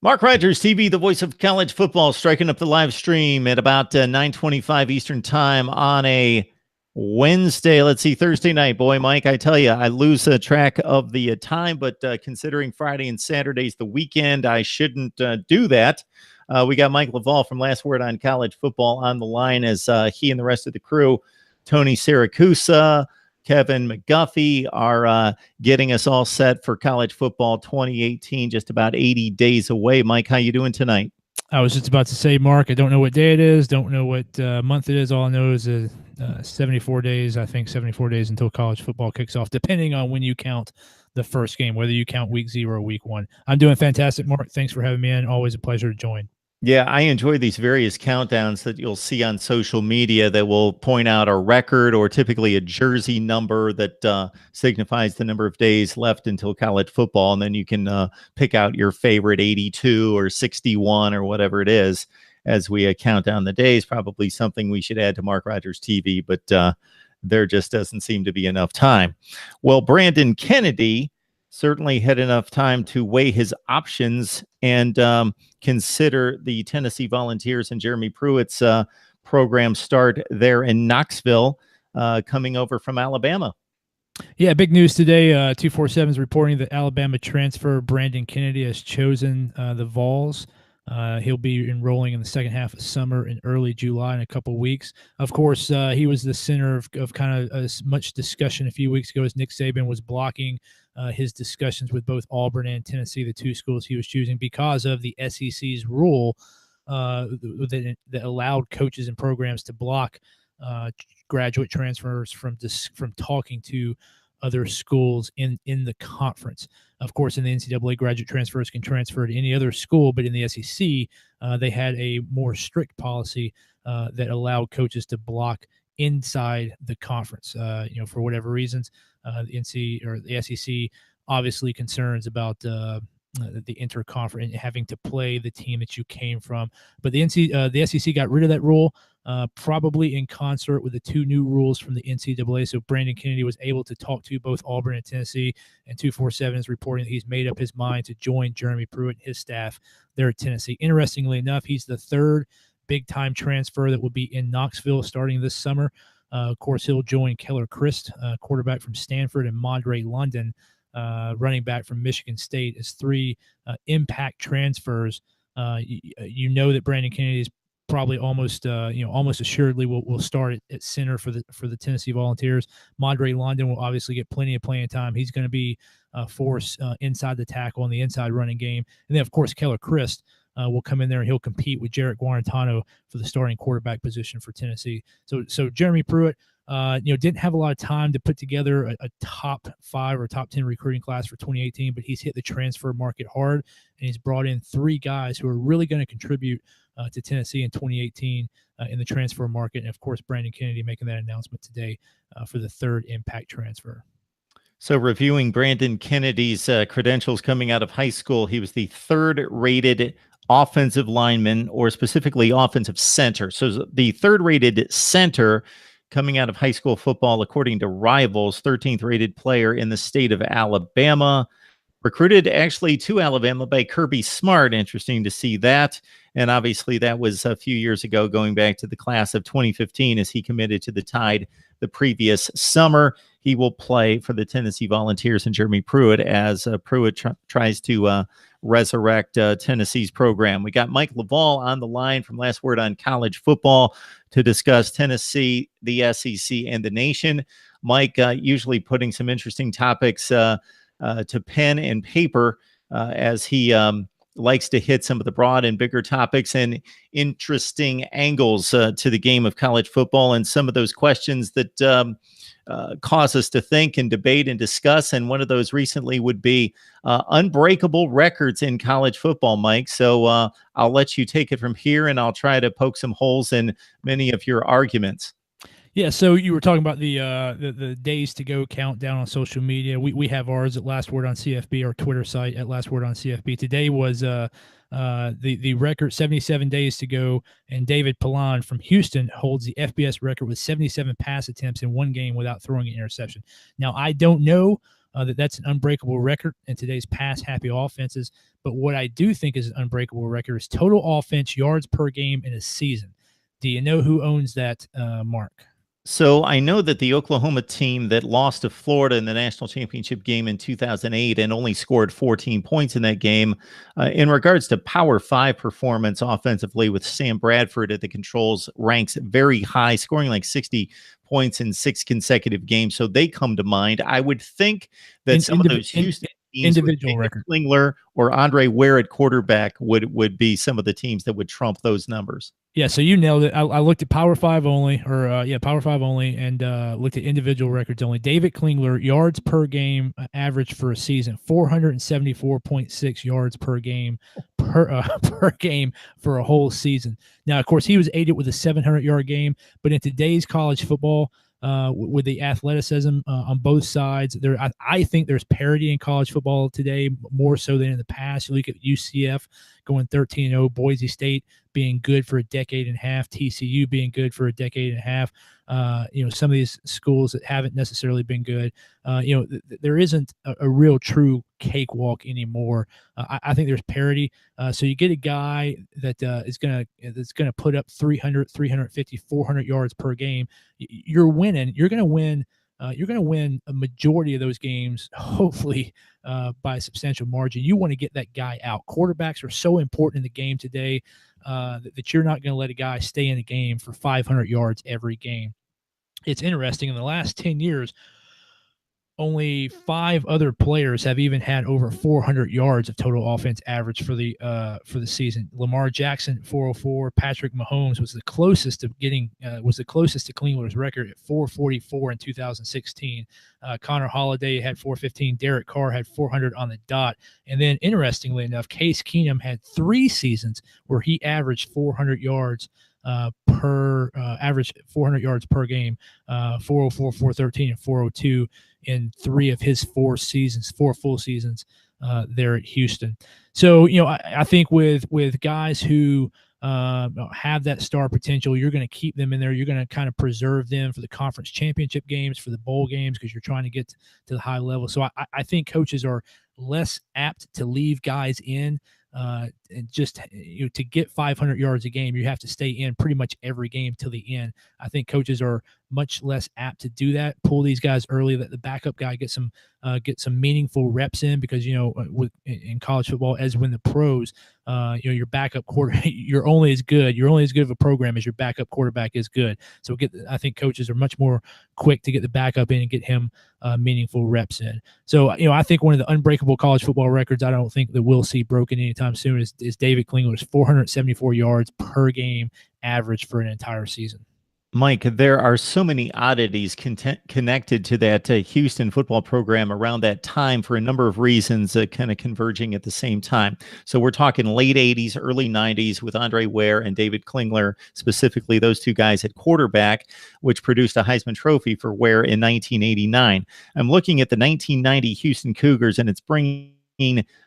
Mark Rogers TV, the voice of college football, striking up the live stream at about 9:25 Eastern time on a Wednesday. Let's see, Thursday night. Boy, Mike, I tell you, I lose track of the time, but considering Friday and Saturday's the weekend, I shouldn't do that. We got Mike Laval from Last Word on College Football on the line as he and the rest of the crew, Tony Siracusa, Kevin McGuffey, are getting us all set for college football 2018, just about 80 days away. Mike, how you doing tonight? I was just about to say, Mark, I don't know what day it is, don't know what month it is. All I know is 74 days, I think 74 days until college football kicks off, depending on when you count the first game, whether you count week 0 or week 1. I'm doing fantastic, Mark. Thanks for having me in. Always a pleasure to join. Yeah, I enjoy these various countdowns that you'll see on social media that will point out a record or typically a jersey number that signifies the number of days left until college football. And then you can pick out your favorite 82 or 61 or whatever it is as we count down the days. Probably something we should add to Mark Rogers TV, but there just doesn't seem to be enough time. Well, Brandon Kennedy certainly had enough time to weigh his options and consider the Tennessee Volunteers and Jeremy Pruitt's program start there in Knoxville, coming over from Alabama. Yeah, big news today. 247 is reporting that Alabama transfer Brandon Kennedy has chosen the Vols. He'll be enrolling in the second half of summer and early July in a couple weeks. Of course, he was the center of kind of as much discussion a few weeks ago as Nick Saban was blocking his discussions with both Auburn and Tennessee, the two schools he was choosing, because of the SEC's rule that allowed coaches and programs to block graduate transfers from talking to other schools in the conference. Of course, in the NCAA, graduate transfers can transfer to any other school, but in the SEC, they had a more strict policy that allowed coaches to block inside the conference. For whatever reasons, the SEC obviously concerns about the interconference and having to play the team that you came from. But the SEC got rid of that rule, probably in concert with the two new rules from the NCAA. So Brandon Kennedy was able to talk to both Auburn and Tennessee, and 247 is reporting that he's made up his mind to join Jeremy Pruitt and his staff there at Tennessee. Interestingly enough, he's the third big-time transfer that will be in Knoxville starting this summer. Of course, he'll join Keller Christ, quarterback from Stanford, and Madre London, running back from Michigan State, as three impact transfers. You know that Brandon Kennedy is probably almost assuredly will start at center for the Tennessee Volunteers. Madre London will obviously get plenty of playing time. He's going to be a force inside the tackle and the inside running game. And then, of course, Keller Christ will come in there and he'll compete with Jarrett Guarantano for the starting quarterback position for Tennessee. So Jeremy Pruitt, didn't have a lot of time to put together a top 5 or top 10 recruiting class for 2018, but he's hit the transfer market hard, and he's brought in 3 guys who are really going to contribute to Tennessee in 2018 in the transfer market. And, of course, Brandon Kennedy making that announcement today for the 3rd impact transfer. So reviewing Brandon Kennedy's credentials coming out of high school, he was the 3rd rated offensive lineman, or specifically offensive center. So the 3rd rated center coming out of high school football, according to Rivals, 13th rated player in the state of Alabama. Recruited actually to Alabama by Kirby Smart. Interesting to see that. And obviously that was a few years ago, going back to the class of 2015 as he committed to the Tide the previous summer. He will play for the Tennessee Volunteers and Jeremy Pruitt as Pruitt tries to resurrect Tennessee's program. We got Mike Laval on the line from Last Word on College Football to discuss Tennessee, the SEC, and the nation. Mike, usually putting some interesting topics to pen and paper as he likes to hit some of the broad and bigger topics and interesting angles to the game of college football, and some of those questions that cause us to think and debate and discuss. And one of those recently would be unbreakable records in college football, Mike. So I'll let you take it from here, and I'll try to poke some holes in many of your arguments. Yeah, so you were talking about the days to go countdown on social media. We have ours at Last Word on CFB, our Twitter site at Last Word on CFB. Today was the record, 77 days to go, and David Pilon from Houston holds the FBS record with 77 pass attempts in one game without throwing an interception. Now, I don't know that's an unbreakable record in today's pass-happy offenses. But what I do think is an unbreakable record is total offense yards per game in a season. Do you know who owns that, Mark? So I know that the Oklahoma team that lost to Florida in the national championship game in 2008 and only scored 14 points in that game, in regards to Power 5 performance offensively with Sam Bradford at the controls, ranks very high, scoring like 60 points in 6 consecutive games. So they come to mind. I would think that some of those Houston teams with individual David record. Klingler or Andre Ware at quarterback would be some of the teams that would trump those numbers. Yeah, so you nailed it. I looked at Power 5 only, Power 5 only, and looked at individual records only. David Klingler, yards per game average for a season, 474.6 yards per game per game for a whole season. Now, of course, he was aided with a 700-yard game, but in today's college football, with the athleticism on both sides, I think there's parity in college football today, more so than in the past. You look at UCF going 13-0, Boise State being good for a decade and a half, TCU being good for a decade and a half. Some of these schools that haven't necessarily been good. There isn't a real true cakewalk anymore. I think there's parity. So you get a guy that is gonna put up 300, 350, 400 yards per game. You're winning. You're gonna win. You're going to win a majority of those games, hopefully by a substantial margin. You want to get that guy out. Quarterbacks are so important in the game today that you're not going to let a guy stay in the game for 500 yards every game. It's interesting. In the last 10 years, only 5 other players have even had over 400 yards of total offense average for the season. Lamar Jackson 404. Patrick Mahomes was the closest to Klingler's record at 444 in 2016. Connor Holiday had 415. Derek Carr had 400 on the dot. And then, interestingly enough, Case Keenum had 3 seasons where he averaged 400 yards average 400 yards per game, 404, 413, and 402 in 3 of his 4 full seasons there at Houston. So, I think with guys who have that star potential, you're going to keep them in there. You're going to kind of preserve them for the conference championship games, for the bowl games, because you're trying to get to the high level. So I think coaches are less apt to leave guys in. And just to get 500 yards a game, you have to stay in pretty much every game till the end. I think coaches are much less apt to do that. Pull these guys early, that the backup guy get some meaningful reps in, because in college football, as when the pros, your backup you're only as good of a program as your backup quarterback is good. So I think coaches are much more quick to get the backup in and get him meaningful reps in. So I think one of the unbreakable college football records I don't think that we'll see broken anytime soon is David Klingler's 474 yards per game average for an entire season. Mike, there are so many oddities connected to that Houston football program around that time for a number of reasons, kind of converging at the same time. So we're talking late 80s, early 90s with Andre Ware and David Klingler, specifically those two guys at quarterback, which produced a Heisman Trophy for Ware in 1989. I'm looking at the 1990 Houston Cougars, and it's bringing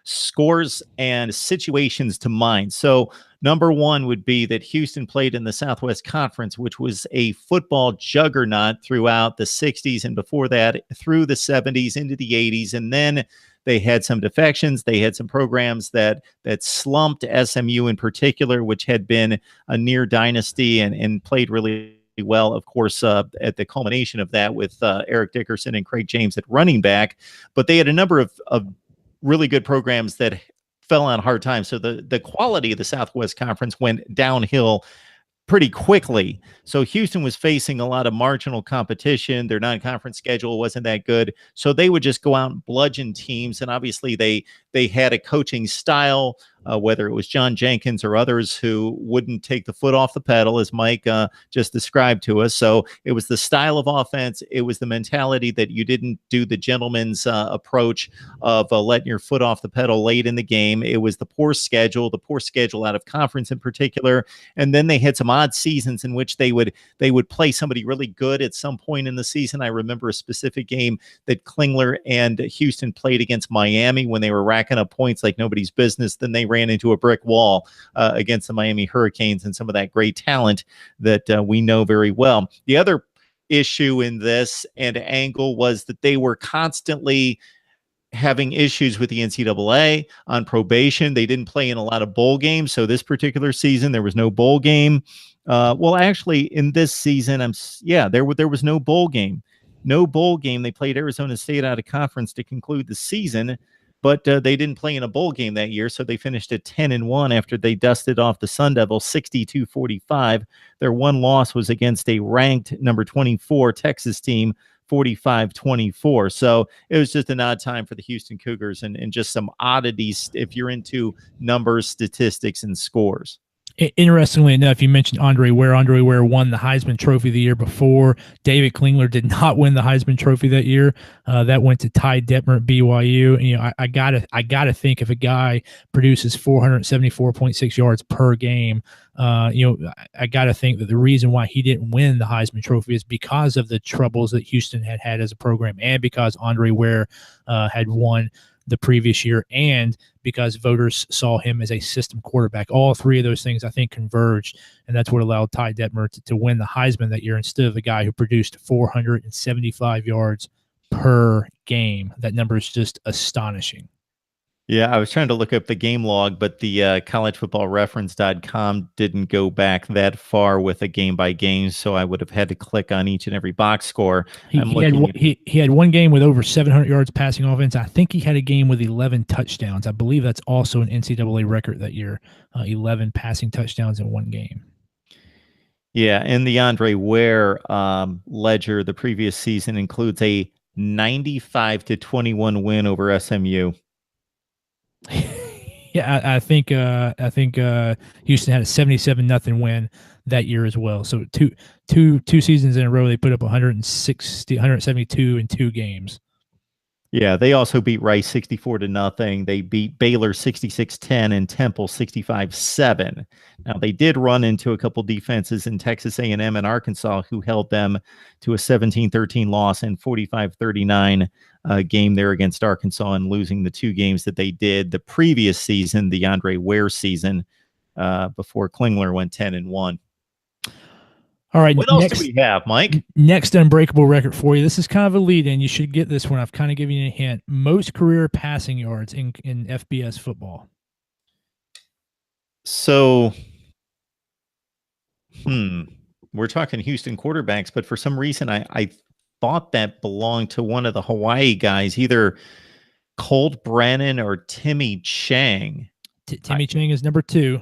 scores and situations to mind. So number one would be that Houston played in the Southwest Conference, which was a football juggernaut throughout the 60s and before that through the 70s into the 80s. And then they had some defections. They had some programs that slumped, SMU in particular, which had been a near dynasty and played really well, of course, at the culmination of that with Eric Dickerson and Craig James at running back. But they had a number of really good programs that fell on hard times. So the quality of the Southwest Conference went downhill pretty quickly. So Houston was facing a lot of marginal competition. Their non-conference schedule wasn't that good. So they would just go out and bludgeon teams. And obviously they had a coaching style, whether it was John Jenkins or others, who wouldn't take the foot off the pedal, as Mike just described to us. So it was the style of offense. It was the mentality that you didn't do the gentleman's approach of letting your foot off the pedal late in the game. It was the poor schedule out of conference in particular. And then they had some odd seasons in which they would play somebody really good at some point in the season. I remember a specific game that Klingler and Houston played against Miami when they were racking up points like nobody's business. Then they ran into a brick wall against the Miami Hurricanes and some of that great talent that we know very well. The other issue in this and angle was that they were constantly having issues with the NCAA on probation. They didn't play in a lot of bowl games. So this particular season, there was no bowl game. Well, actually, in this season, there was no bowl game. No bowl game. They played Arizona State out of conference to conclude the season, but they didn't play in a bowl game that year. So they finished at 10-1 after they dusted off the Sun Devils 62-45. Their one loss was against a ranked number 24 Texas team, 45-24. So it was just an odd time for the Houston Cougars and just some oddities if you're into numbers, statistics, and scores. Interestingly enough, you mentioned Andre Ware. Andre Ware won the Heisman Trophy the year before. David Klingler did not win the Heisman Trophy that year. That went to Ty Detmer at BYU. And, I gotta think if a guy produces 474.6 yards per game, I gotta think that the reason why he didn't win the Heisman Trophy is because of the troubles that Houston had as a program, and because Andre Ware had won the previous year, and because voters saw him as a system quarterback. All three of those things, I think, converged, and that's what allowed Ty Detmer to win the Heisman that year instead of the guy who produced 475 yards per game. That number is just astonishing. Yeah, I was trying to look up the game log, but the collegefootballreference.com didn't go back that far with a game by game, so I would have had to click on each and every box score. He had one game with over 700 yards passing offense. I think he had a game with 11 touchdowns. I believe that's also an NCAA record that year, 11 passing touchdowns in one game. Yeah, and the Andre Ware ledger the previous season includes a 95-21 win over SMU. Yeah, I think Houston had a 77-0 win that year as well. So two seasons in a row, they put up 172 in two games. Yeah, they also beat Rice 64-0. They beat Baylor 66-10 and Temple 65-7. Now they did run into a couple defenses in Texas A&M and Arkansas who held them to a 17-13 loss and 45-39 game there against Arkansas, and losing the two games that they did the previous season, the Andre Ware season, before Klingler went 10-1. All right. What else do we have, Mike? Next unbreakable record for you. This is kind of a lead-in. You should get this one. I've kind of given you a hint. Most career passing yards in FBS football. So, we're talking Houston quarterbacks, but for some reason I thought that belonged to one of the Hawaii guys, either Colt Brennan or Timmy Chang. Timmy Chang is number 2,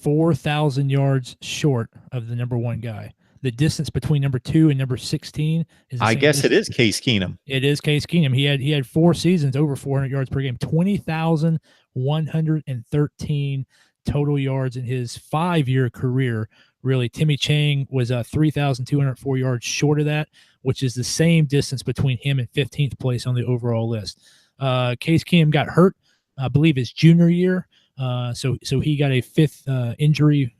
4,000 yards short of the number 1 guy. The distance between number 2 and number 16 is. I guess it is Case Keenum. It is Case Keenum. He had 4 seasons over 400 yards per game, 20,113 total yards in his 5-year career. Really, Timmy Chang was 3,204 yards short of that, which is the same distance between him and 15th place on the overall list. Case Keenum got hurt, I believe, his junior year. So he got a 5th injury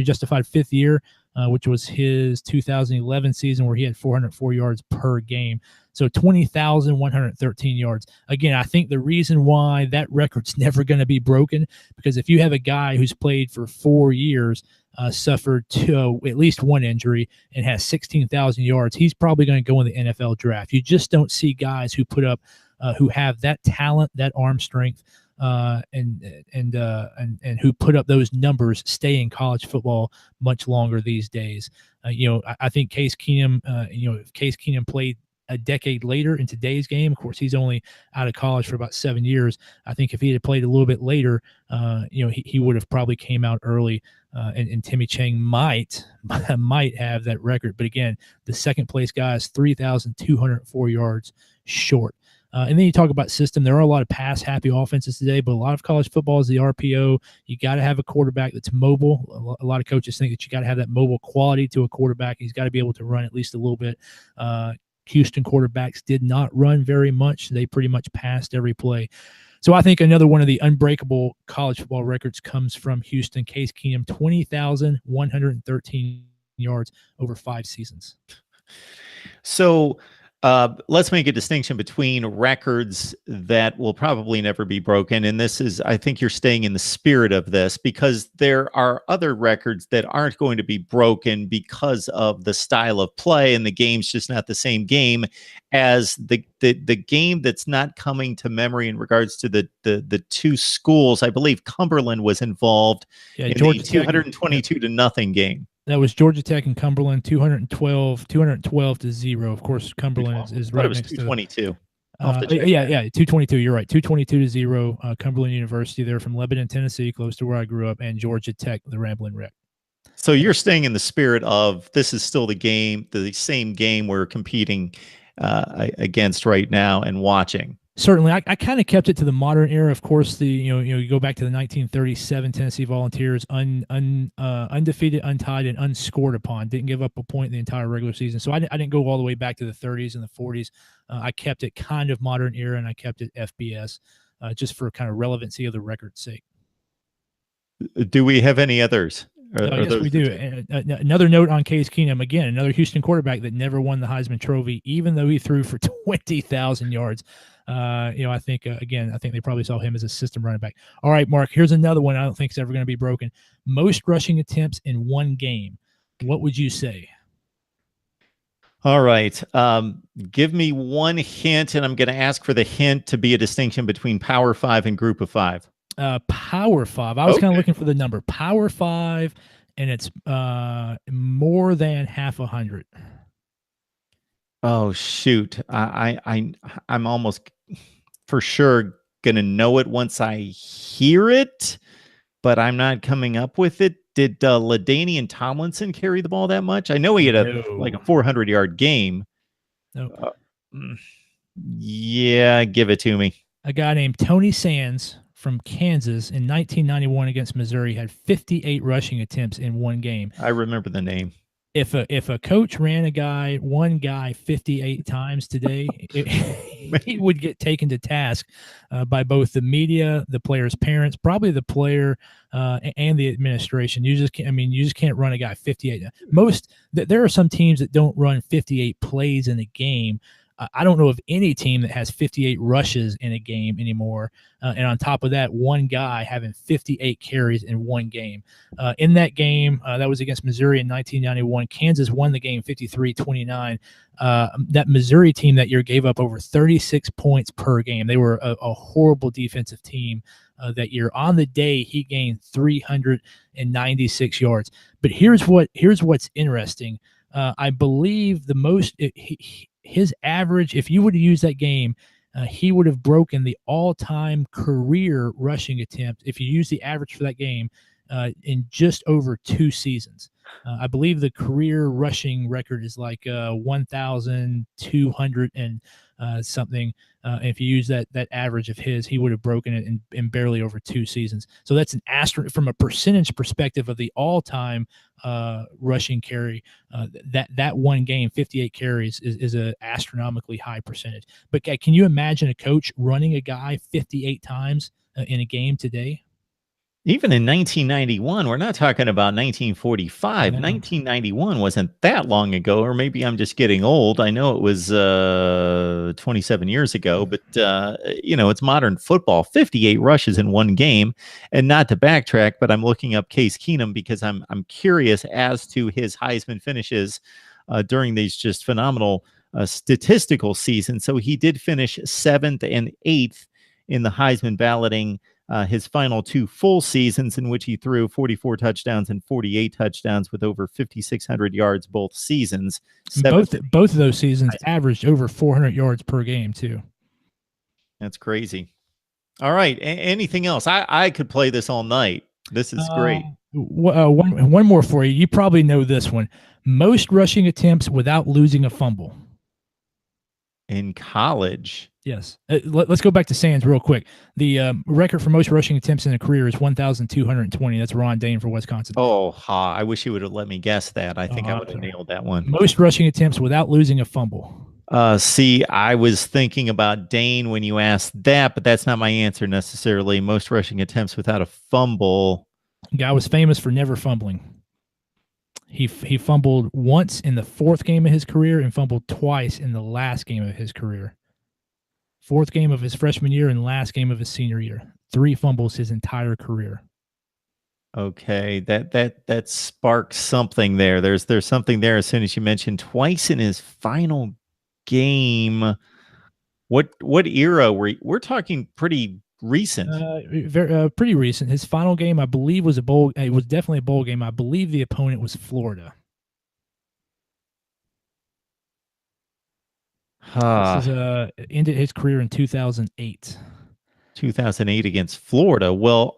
justified 5th year, which was his 2011 season, where he had 404 yards per game. So 20,113 yards. Again, I think the reason why that record's never going to be broken, because if you have a guy who's played for 4 years, suffered at least one injury, and has 16,000 yards, he's probably going to go in the NFL draft. You just don't see guys who put up, who have that talent, that arm strength, and who put up those numbers stay in college football much longer these days. I think Case Keenum, if Case Keenum played a decade later in today's game, of course, he's only out of college for about 7 years. I think if he had played a little bit later, he would have probably came out early, and Timmy Chang might have that record. But again, the second place guy is 3,204 yards short. And then you talk about system. There are a lot of pass-happy offenses today, but a lot of college football is the RPO. You got to have a quarterback that's mobile. A lot of coaches think that you got to have that mobile quality to a quarterback. He's got to be able to run at least a little bit. Houston quarterbacks did not run very much. They pretty much passed every play. So I think another one of the unbreakable college football records comes from Houston. Case Keenum, 20,113 yards over 5 seasons. So Let's make a distinction between records that will probably never be broken. And this is, I think you're staying in the spirit of this, because there are other records that aren't going to be broken because of the style of play, and the game's just not the same game as the game that's not coming to memory in regards to the two schools. I believe Cumberland was involved in Georgia the Tech, 222 to nothing game. that was Georgia Tech and Cumberland, 212 to 0. Of course, Cumberland is right next to 222. Yeah, 222. You're right. 222 to 0. Cumberland University, they're from Lebanon, Tennessee, close to where I grew up, and Georgia Tech, the Ramblin' Wreck. So you're staying in the spirit of this is still the same game we're competing against right now and watching. Certainly, I kind of kept it to the modern era. Of course, you go back to the 1937 Tennessee Volunteers, undefeated, untied, and unscored upon. Didn't give up a point in the entire regular season. So I didn't go all the way back to the 30s and the 40s. I kept it kind of modern era, and I kept it FBS, just for kind of relevancy of the record's sake. Do we have any others? Yes, we do. Another note on Case Keenum, again, another Houston quarterback that never won the Heisman Trophy, even though he threw for 20,000 yards. I think, again, I think they probably saw him as a system running back. All right, Mark, here's another one I don't think is ever going to be broken. Most rushing attempts in one game. What would you say? All right. Give me one hint, and I'm going to ask for the hint to be a distinction between Power 5 and Group of 5. Power 5. I was kind of looking for the number. Power 5, and it's more than half 100. Oh shoot! I'm almost for sure gonna know it once I hear it, but I'm not coming up with it. Did LaDainian Tomlinson carry the ball that much? I know he had a 400-yard game. No. Yeah, give it to me. A guy named Tony Sands from Kansas in 1991 against Missouri had 58 rushing attempts in one game. I remember the name. If a coach ran one guy 58 times today, he would get taken to task by both the media, the player's parents, probably the player, and the administration. You just can't run a guy 58. There are some teams that don't run 58 plays in a game. I don't know of any team that has 58 rushes in a game anymore. And on top of that, one guy having 58 carries in one game. In that game, that was against Missouri in 1991. Kansas won the game 53-29. That Missouri team that year gave up over 36 points per game. They were a horrible defensive team that year. On the day, he gained 396 yards. But here's what's interesting. I believe the most his average, if you would have used that game, he would have broken the all-time career rushing attempt if you use the average for that game in just over 2 seasons. I believe the career rushing record is like 1,200 and something. If you use that average of his, he would have broken it in barely over 2 seasons. So that's an asterisk from a percentage perspective of the all-time rushing carry. That one game, 58 carries, is an astronomically high percentage. But can you imagine a coach running a guy 58 times in a game today? Even in 1991, we're not talking about 1945. 1991 wasn't that long ago, or maybe I'm just getting old. I know it was 27 years ago, but it's modern football. 58 rushes in one game, and not to backtrack, but I'm looking up Case Keenum because I'm curious as to his Heisman finishes during these just phenomenal statistical seasons. So he did finish 7th and 8th in the Heisman balloting. His final 2 full seasons, in which he threw 44 touchdowns and 48 touchdowns with over 5,600 yards both seasons. Both of those seasons averaged over 400 yards per game too. That's crazy. All right. Anything else? I could play this all night. This is great. One more for you. You probably know this one. Most rushing attempts without losing a fumble. In college. Yes. Let's go back to Sands real quick. The record for most rushing attempts in a career is 1,220. That's Ron Dane for Wisconsin. I wish you would have let me guess that. I think I would have nailed that one. Most rushing attempts without losing a fumble. See, I was thinking about Dane when you asked that, but that's not my answer necessarily. Most rushing attempts without a fumble. The guy was famous for never fumbling. He fumbled once in the fourth game of his career and fumbled twice in the last game of his career. Fourth game of his freshman year and last game of his senior year. 3 fumbles his entire career. Okay, that sparks something there. There's something there as soon as you mentioned twice in his final game. What era we're talking pretty recent? Pretty recent. His final game, I believe, was a bowl. It was definitely a bowl game. I believe the opponent was Florida. This is ended his career in 2008. 2008 against Florida. Well,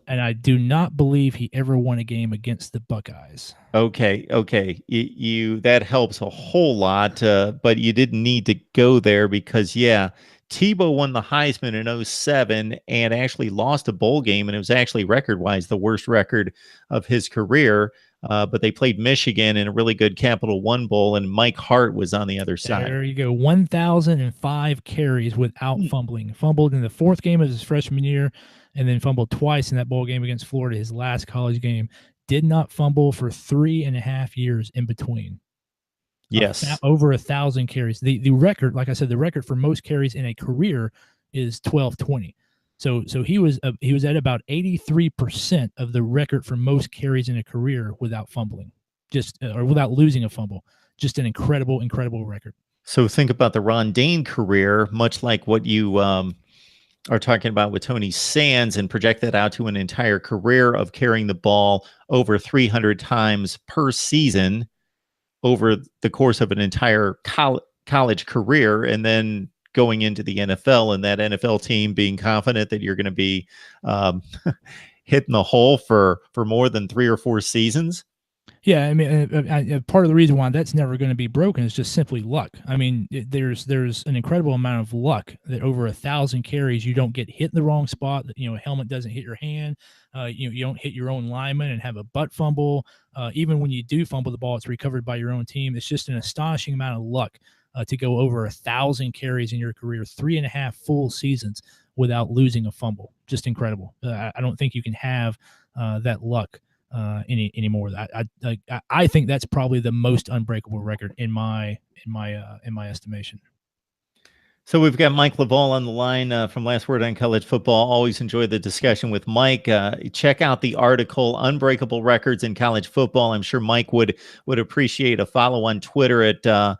and I do not believe he ever won a game against the Buckeyes. okay. You that helps a whole lot, but you didn't need to go there because Tebow won the Heisman in 07 and actually lost a bowl game, and it was actually record-wise the worst record of his career. But they played Michigan in a really good Capital One Bowl, and Mike Hart was on the other side. There you go. 1,005 carries without fumbling. Fumbled in the fourth game of his freshman year, and then fumbled twice in that bowl game against Florida, his last college game. Did not fumble for 3.5 years in between. Yes. Over 1,000 carries. The record, like I said, the record for most carries in a career is 1,220. So he was at about 83% of the record for most carries in a career without fumbling, or without losing a fumble. Just an incredible record. So think about the Ron Dane career, much like what you are talking about with Tony Sands, and project that out to an entire career of carrying the ball over 300 times per season over the course of an entire college career, and then going into the NFL, and that NFL team being confident that you're going to be hitting the hole for more than 3 or 4 seasons. Yeah, I mean, part of the reason why that's never going to be broken is just simply luck. I mean, there's an incredible amount of luck that over 1,000 carries, you don't get hit in the wrong spot. That, a helmet doesn't hit your hand. You don't hit your own lineman and have a butt fumble. Even when you do fumble the ball, it's recovered by your own team. It's just an astonishing amount of luck to go over 1,000 carries in your career, 3.5 full seasons without losing a fumble. Just incredible. I don't think you can have that luck anymore. I think that's probably the most unbreakable record in my estimation. So we've got Mike Laval on the line from Last Word on College Football. Always enjoy the discussion with Mike. Check out the article, Unbreakable Records in College Football. I'm sure Mike would appreciate a follow on Twitter at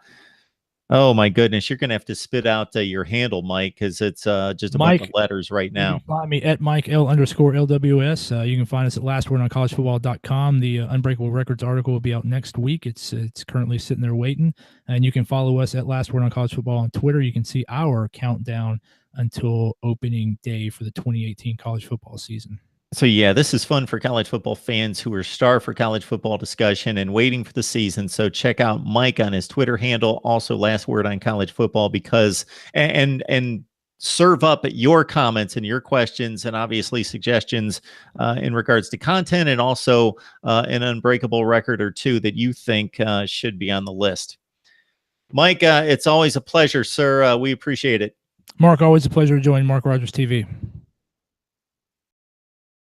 oh my goodness, you're going to have to spit out your handle, Mike, because it's just a bunch of letters right now. You can find me at Mike_L_LWS. You can find us at lastwordoncollegefootball.com. The Unbreakable Records article will be out next week. It's currently sitting there waiting. And you can follow us at Last Word on College Football on Twitter. You can see our countdown until opening day for the 2018 college football season. So, this is fun for college football fans who are starved for college football discussion and waiting for the season. So check out Mike on his Twitter handle, also Last Word on College Football, because and serve up your comments and your questions and obviously suggestions in regards to content, and also an unbreakable record or two that you think should be on the list. Mike, it's always a pleasure, sir. We appreciate it. Mark, always a pleasure to join Mark Rogers TV.